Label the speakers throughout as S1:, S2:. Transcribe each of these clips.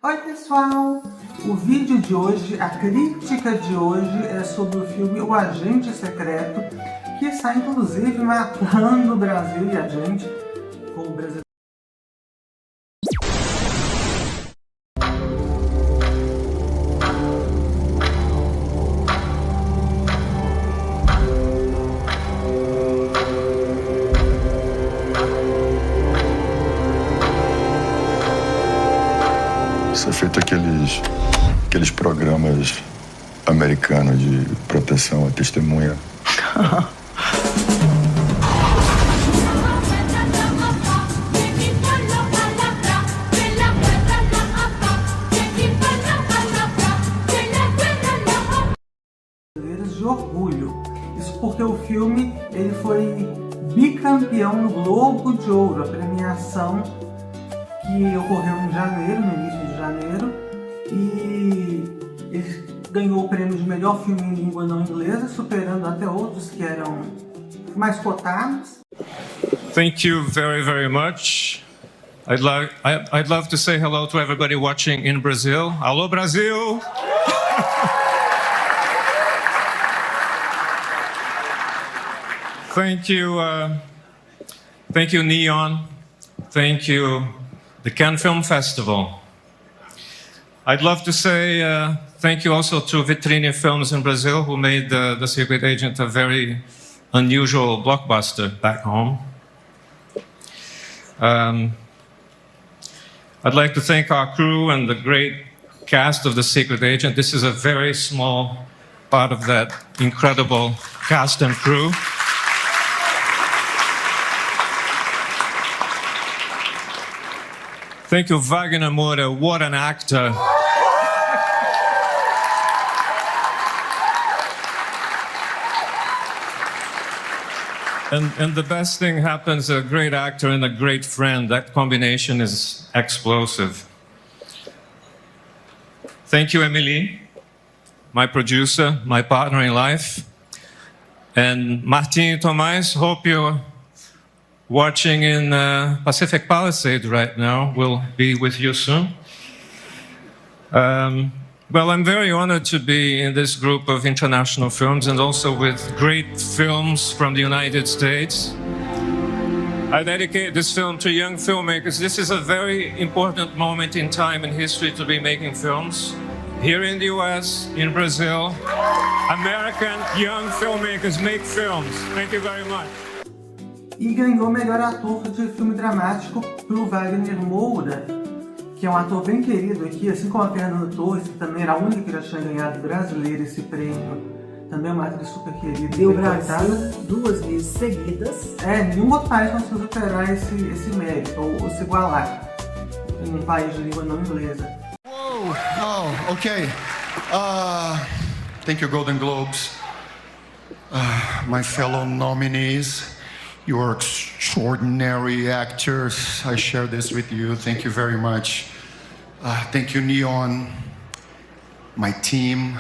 S1: Oi pessoal! O vídeo de hoje, a crítica de hoje é sobre o filme O Agente Secreto, que está inclusive matando o Brasil e a gente, com o brasileiro.
S2: Isso é feito aqueles programas americanos de proteção à testemunha.
S1: De orgulho. Isso porque o filme ele foi bicampeão no Globo de Ouro, a premiação que ocorreu em janeiro, no início de janeiro, e ele ganhou o prêmio de melhor filme em língua não inglesa, superando até outros que eram mais cotados.
S3: Thank you very, very much. I'd love to say hello to everybody watching in Brazil. Alô, Brasil! Thank you, Neon. Thank you, the Cannes Film Festival. I'd love to say thank you also to Vitrine Films in Brazil, who made The Secret Agent a very unusual blockbuster back home. I'd like to thank our crew and the great cast of The Secret Agent. This is a very small part of that incredible cast and crew. Thank you, Wagner Moura. What an actor. And the best thing happens, a great actor and a great friend. That combination is explosive. Thank you, Emily, my producer, my partner in life. And Martin Tomás, hope you're watching in Pacific Palisades right now. We'll be with you soon. Well, I'm very honored to be in this group of international films and also with great films from the United States. I dedicate this film to young filmmakers. This is a very important moment in time and history to be making films. Here in the US, in Brazil, American young filmmakers make films. Thank you very much.
S1: E ganhou melhor ator de filme dramático pelo Wagner Moura, que é um ator bem querido aqui, assim como a Fernanda Torres, que também era a única que já tinha ganhado brasileiro esse prêmio. Também é uma atriz super querida.
S4: E o Brasil 2 vezes seguidas.
S1: Nenhum outro país conseguiu superar esse mérito, ou se igualar, em um país de língua não inglesa.
S2: Whoa! Oh, okay. Thank you, Golden Globes. My fellow nominees. You're extraordinary actors. I share this with you. Thank you very much. Thank you, Neon, my team.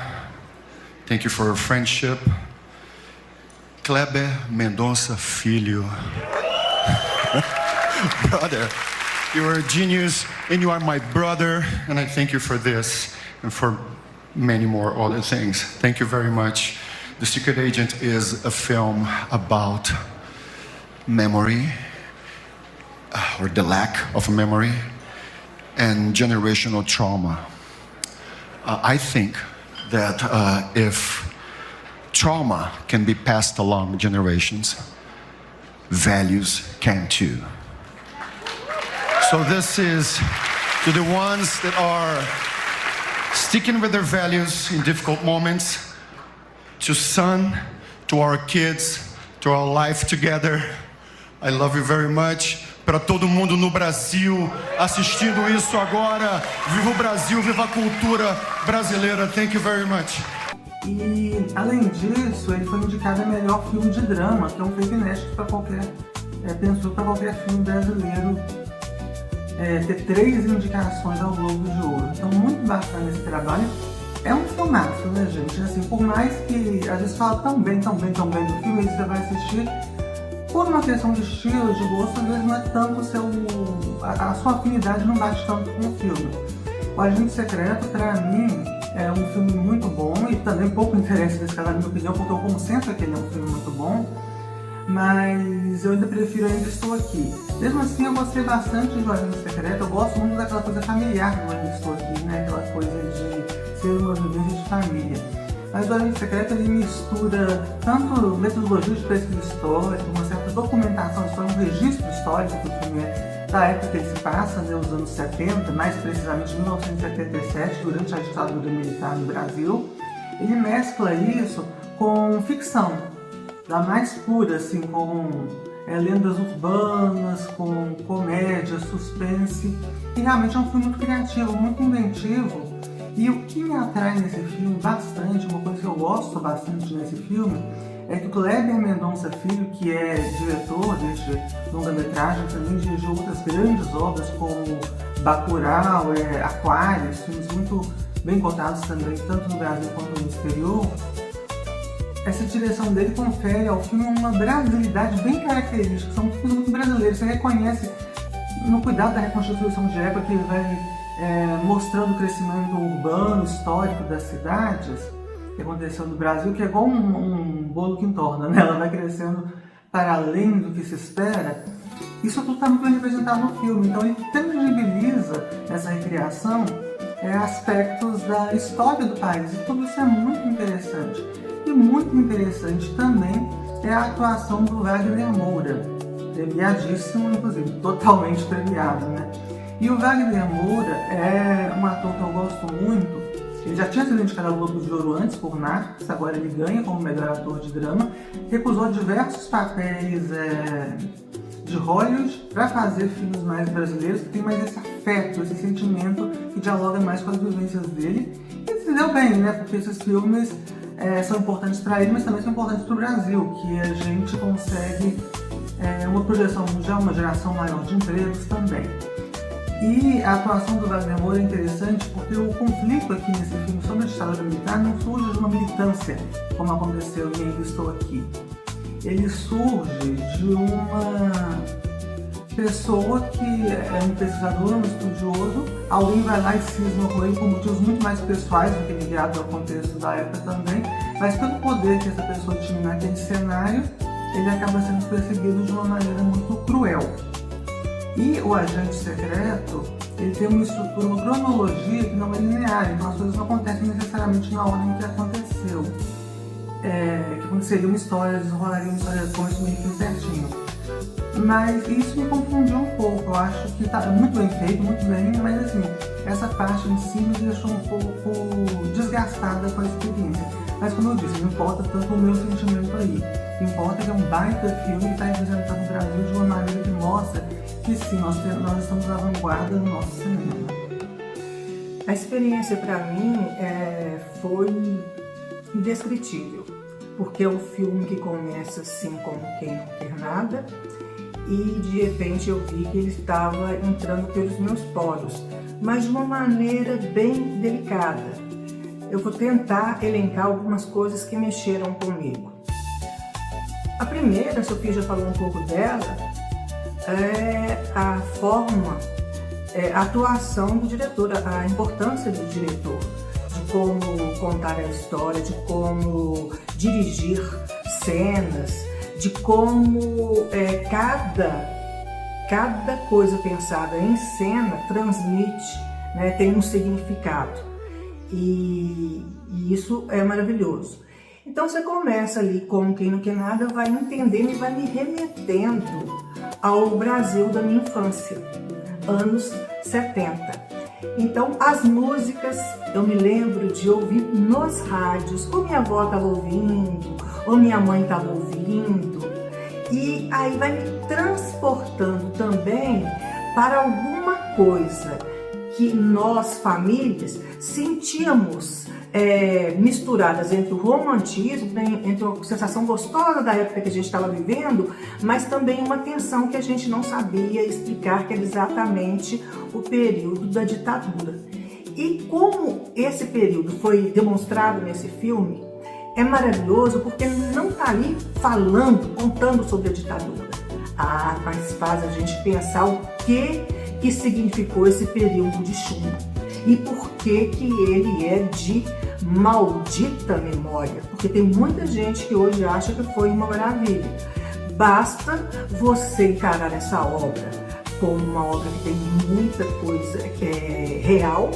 S2: Thank you for your friendship. Kleber Mendonça Filho. Brother, you are a genius and you are my brother, and I thank you for this and for many more other things. Thank you very much. The Secret Agent is a film about memory, or the lack of memory, and generational trauma. I think that if trauma can be passed along generations, values can too. So this is to the ones that are sticking with their values in difficult moments, to son, to our kids, to our life together. I love you very much. Para todo mundo no Brasil assistindo isso agora, viva o Brasil, viva a cultura brasileira. Thank you very much.
S1: E além disso, ele foi indicado a melhor filme de drama, que é um feito inédito para qualquer filme brasileiro ter 3 indicações ao Globo de Ouro. Então, muito bacana esse trabalho. É um filmaço, né, gente? Assim, por mais que às vezes fala tão bem do filme, você vai assistir. Por uma questão de estilo, de gosto, às vezes não é tanto a sua afinidade não bate tanto com o filme. O Agente Secreto, para mim, é um filme muito bom e também pouco interessa desse canal, na minha opinião, porque eu consenso que ele é um filme muito bom, mas eu ainda prefiro Ainda Estou Aqui. Mesmo assim, eu gostei bastante do Agente Secreto, eu gosto muito daquela coisa familiar do Ainda Estou Aqui, né? Aquela coisa de ser uma vivência de família. Mas o Agente Secreto ele mistura tanto metodologia de pesquisa histórica, uma certa documentação histórica, um registro histórico do filme da época que ele se passa, né, os anos 70, mais precisamente 1977, durante a ditadura militar no Brasil. Ele mescla isso com ficção, da mais pura, assim, com lendas urbanas, com comédia, suspense. E realmente é um filme muito criativo, muito inventivo. E o que me atrai nesse filme bastante, uma coisa que eu gosto bastante nesse filme, é que o Kleber Mendonça Filho, que é diretor deste longa-metragem, também dirigiu outras grandes obras como Bacurau, Aquários, filmes muito bem cotados também, tanto no Brasil quanto no exterior. Essa direção dele confere ao filme uma brasilidade bem característica, são filmes muito brasileiros, você reconhece no cuidado da reconstituição de época que ele vai mostrando o crescimento urbano, histórico das cidades que aconteceu no Brasil, que é igual um bolo que entorna, né? Ela vai crescendo para além do que se espera. Isso tudo está muito bem representado no filme, então ele tangibiliza nessa recriação aspectos da história do país, e tudo isso é muito interessante. E muito interessante também é a atuação do Wagner Moura, premiadíssimo, inclusive, totalmente premiado, né? E o Wagner Moura é um ator que eu gosto muito. Ele já tinha sido indicado ao Globo de Ouro antes por Narcos, agora ele ganha como melhor ator de drama. Recusou diversos papéis de Hollywood para fazer filmes mais brasileiros, que tem mais esse afeto, esse sentimento que dialoga mais com as vivências dele. E se deu bem, né? Porque esses filmes são importantes para ele, mas também são importantes para o Brasil, que a gente consegue uma projeção mundial, uma geração maior de empregos também. E a atuação do Wagner Moura é interessante porque o conflito aqui nesse filme sobre a ditadura militar não surge de uma militância, como aconteceu em Ainda Estou Aqui. Ele surge de uma pessoa que é um pesquisador, um estudioso, alguém vai lá e cisma com ele por motivos muito mais pessoais do que ligados ao contexto da época também, mas pelo poder que essa pessoa tinha naquele cenário, ele acaba sendo perseguido de uma maneira muito cruel. E o Agente Secreto, ele tem uma estrutura, uma cronologia que não é linear, então as coisas não acontecem necessariamente na ordem que aconteceu. Que aconteceria uma história, desenrolaria uma história com esse meio certinho. Mas isso me confundiu um pouco, eu acho que está muito bem feito, muito bem, mas assim, essa parte em si me deixou um pouco desgastada com a experiência. Mas como eu disse, não importa tanto o meu sentimento aí. O que importa é que é um baita filme que está representando o Brasil de uma maneira que mostra que sim, nós estamos à vanguarda no nosso cinema.
S4: A experiência para mim foi indescritível, porque é um filme que começa assim como quem não quer nada e de repente eu vi que ele estava entrando pelos meus poros, mas de uma maneira bem delicada. Eu vou tentar elencar algumas coisas que mexeram comigo. A primeira, a Sofia já falou um pouco dela, é a forma, a atuação do diretor, a importância do diretor, de como contar a história, de como dirigir cenas, de como cada coisa pensada em cena transmite, né, tem um significado. E isso é maravilhoso. Então você começa ali como quem não quer nada, vai entendendo e vai me remetendo ao Brasil da minha infância, anos 70. Então as músicas eu me lembro de ouvir nos rádios, ou minha avó estava ouvindo, ou minha mãe estava ouvindo, e aí vai me transportando também para alguma coisa que nós, famílias, sentíamos misturadas entre o romantismo, entre a sensação gostosa da época que a gente estava vivendo, mas também uma tensão que a gente não sabia explicar, que era exatamente o período da ditadura. E como esse período foi demonstrado nesse filme, é maravilhoso porque não está ali falando, contando sobre a ditadura, mas faz a gente pensar o que significou esse período de chumbo. e por que que ele é de maldita memória, porque tem muita gente que hoje acha que foi uma maravilha. Basta você encarar essa obra como uma obra que tem muita coisa real,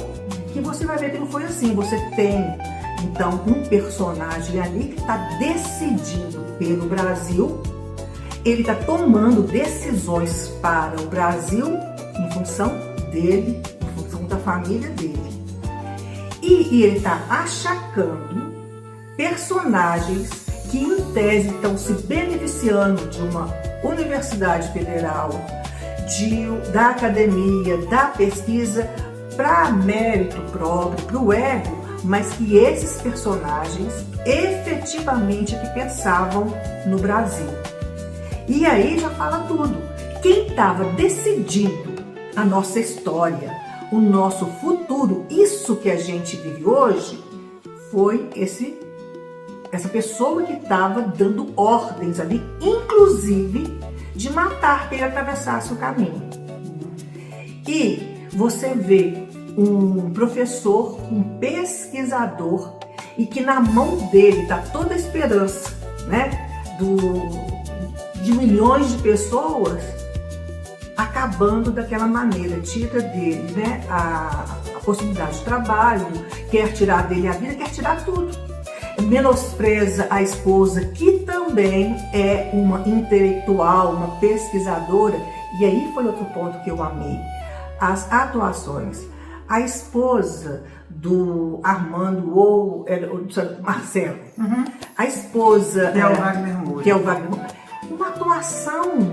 S4: que você vai ver que não foi assim. Você tem, então, um personagem ali que está decidindo pelo Brasil, ele está tomando decisões para o Brasil em função dele, em função da família dele. E ele está achacando personagens que, em tese, estão se beneficiando de uma universidade federal, da academia, da pesquisa, para mérito próprio, para o ego, mas que esses personagens efetivamente que pensavam no Brasil. E aí já fala tudo. Quem estava decidindo a nossa história, o nosso futuro, isso que a gente vive hoje, foi essa pessoa que estava dando ordens ali, inclusive de matar quem atravessasse o caminho. E você vê um professor, um pesquisador, e que na mão dele está toda a esperança, né, de milhões de pessoas, acabando daquela maneira, tira dele, né, a possibilidade de trabalho, quer tirar dele a vida, quer tirar tudo. Menospreza a esposa, que também é uma intelectual, uma pesquisadora, e aí foi outro ponto que eu amei, as atuações. A esposa do Armando, ou Marcelo, a esposa
S1: Que é o Wagner Moura.
S4: Que é o Wagner Moura. Uma atuação,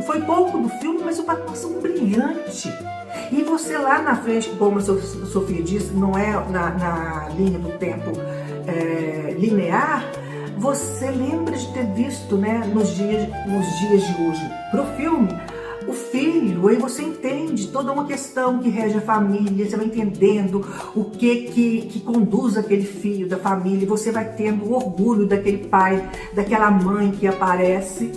S4: foi pouco do filme, mas uma atuação brilhante. E você lá na frente, como a Sofia disse, não é na linha do tempo linear, você lembra de ter visto, né, nos dias de hoje, pro filme, o filho, aí você entende toda uma questão que rege a família, você vai entendendo o que conduz aquele filho da família, você vai tendo orgulho daquele pai, daquela mãe que aparece.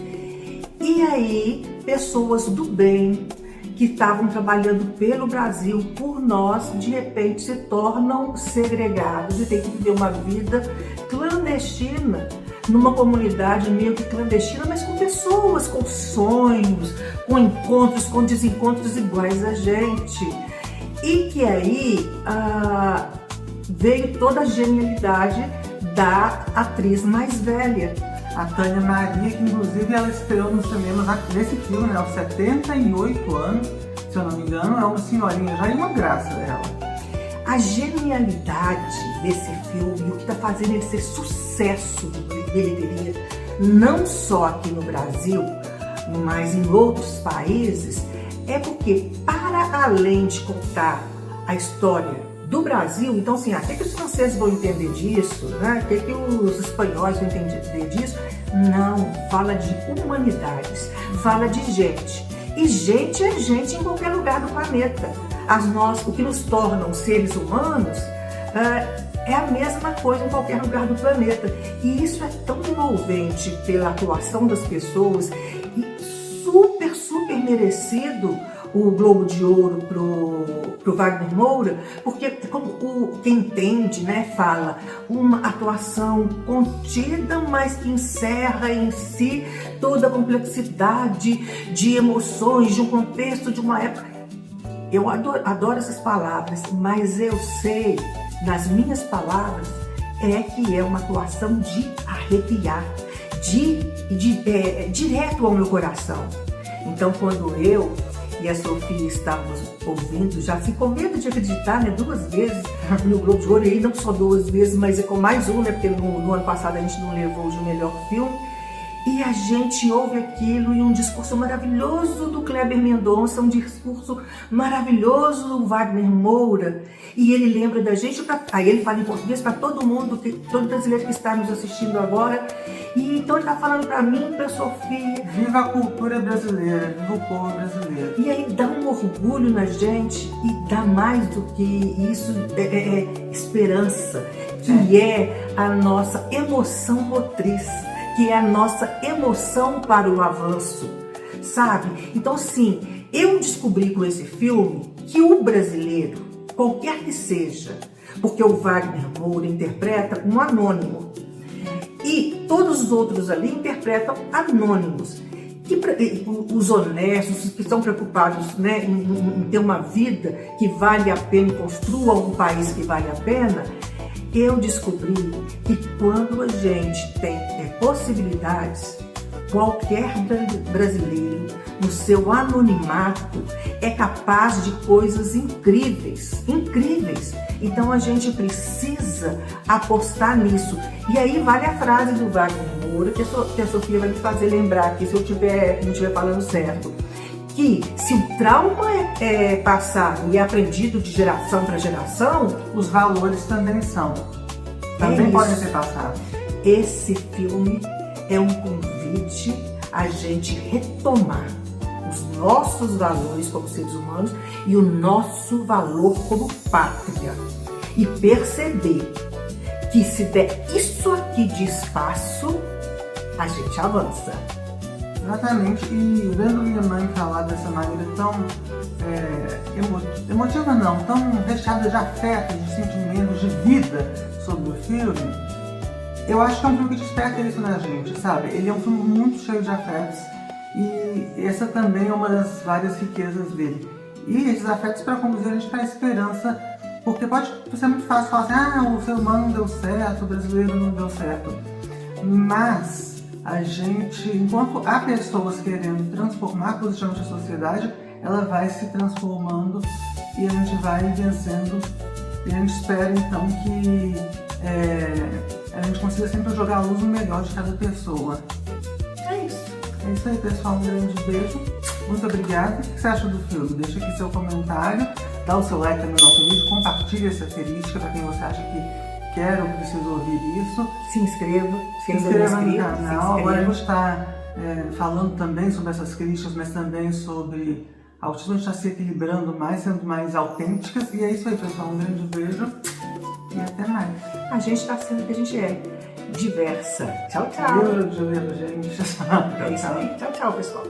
S4: E aí, pessoas do bem, que estavam trabalhando pelo Brasil, por nós, de repente se tornam segregados e tem que viver uma vida clandestina, numa comunidade meio que clandestina, mas com pessoas, com sonhos, com encontros, com desencontros iguais a gente. E que aí veio toda a genialidade da atriz mais velha,
S1: A Tânia Maria, que inclusive ela estreou nos cinemas nesse filme, né, aos 78 anos, se eu não me engano, é uma senhorinha já, e uma graça dela.
S4: A genialidade desse filme, o que está fazendo ele ser sucesso de bilheteria, não só aqui no Brasil, mas em outros países, é porque, para além de contar a história do Brasil, então assim, o que os franceses vão entender disso, né? O que os espanhóis vão entender disso? Não, fala de humanidades, fala de gente. E gente é gente em qualquer lugar do planeta. O que nos tornam seres humanos é a mesma coisa em qualquer lugar do planeta. E isso é tão envolvente pela atuação das pessoas e super, super merecido o Globo de Ouro pro Wagner Moura, porque como quem entende, né, fala, uma atuação contida, mas que encerra em si toda a complexidade de emoções, de um contexto, de uma época. Eu adoro essas palavras, mas eu sei, nas minhas palavras, que é uma atuação de arrepiar, direto ao meu coração. Então, quando eu e a Sofia estávamos ouvindo, já ficou medo de acreditar, né, 2 vezes no Globo de Ouro, e não só 2 vezes, mas com mais um, né, porque no ano passado a gente não levou de melhor filme. E a gente ouve aquilo e um discurso maravilhoso do Kleber Mendonça, um discurso maravilhoso do Wagner Moura. E ele lembra da gente, aí ele fala em português para todo mundo, todo brasileiro que está nos assistindo agora. E então ele está falando para mim, para a Sofia.
S1: Viva a cultura brasileira, viva o povo brasileiro.
S4: E aí dá um orgulho na gente e dá mais do que isso, esperança, que é a nossa emoção motriz, que é a nossa emoção para o avanço. sabe? Então, sim, eu descobri com esse filme que o brasileiro, qualquer que seja, porque o Wagner Moura interpreta um anônimo e todos os outros ali interpretam anônimos. Os honestos, que estão preocupados, né, em ter uma vida que vale a pena e construam um país que vale a pena, eu descobri que quando a gente tem possibilidades, qualquer brasileiro, no seu anonimato, é capaz de coisas incríveis, incríveis. Então a gente precisa apostar nisso. E aí vale a frase do Wagner Moura, que a Sofia vai me fazer lembrar aqui, se eu não estiver falando certo, que se o trauma é passado e é aprendido de geração para geração,
S1: os valores também são. Também podem ser passados.
S4: Esse filme é um convite a gente retomar os nossos valores como seres humanos e o nosso valor como pátria. E perceber que se der isso aqui de espaço, a gente avança.
S1: Exatamente, e vendo minha mãe falar dessa maneira tão emotiva não, tão recheada de afeto, de sentimentos, de vida sobre o filme, eu acho que é um filme que desperta isso na gente, sabe? Ele é um filme muito cheio de afetos e essa também é uma das várias riquezas dele. E esses afetos para conduzir a gente para a esperança, porque pode ser muito fácil falar assim, o ser humano não deu certo, o brasileiro não deu certo, mas a gente, enquanto há pessoas querendo transformar positivamente a sociedade, ela vai se transformando e a gente vai vencendo. E a gente espera então que a gente consiga sempre jogar a luz no melhor de cada pessoa.
S4: É isso.
S1: É isso aí, pessoal. Um grande beijo. Muito obrigada. O que você acha do filme? Deixa aqui seu comentário, dá o seu like no nosso vídeo, compartilha essa crítica para quem você acha que quer ou precisa ouvir isso.
S4: Se inscreva,
S1: Se inscreva no canal. Agora a gente está falando também sobre essas críticas, mas também sobre autismo. A gente está se equilibrando mais, sendo mais autênticas. E é isso aí, pessoal. Um grande beijo e até mais.
S4: A gente está sendo o que a gente é. Diversa. Tchau, tchau.
S1: Beijo, gente.
S4: É isso aí. Tchau, tchau, pessoal.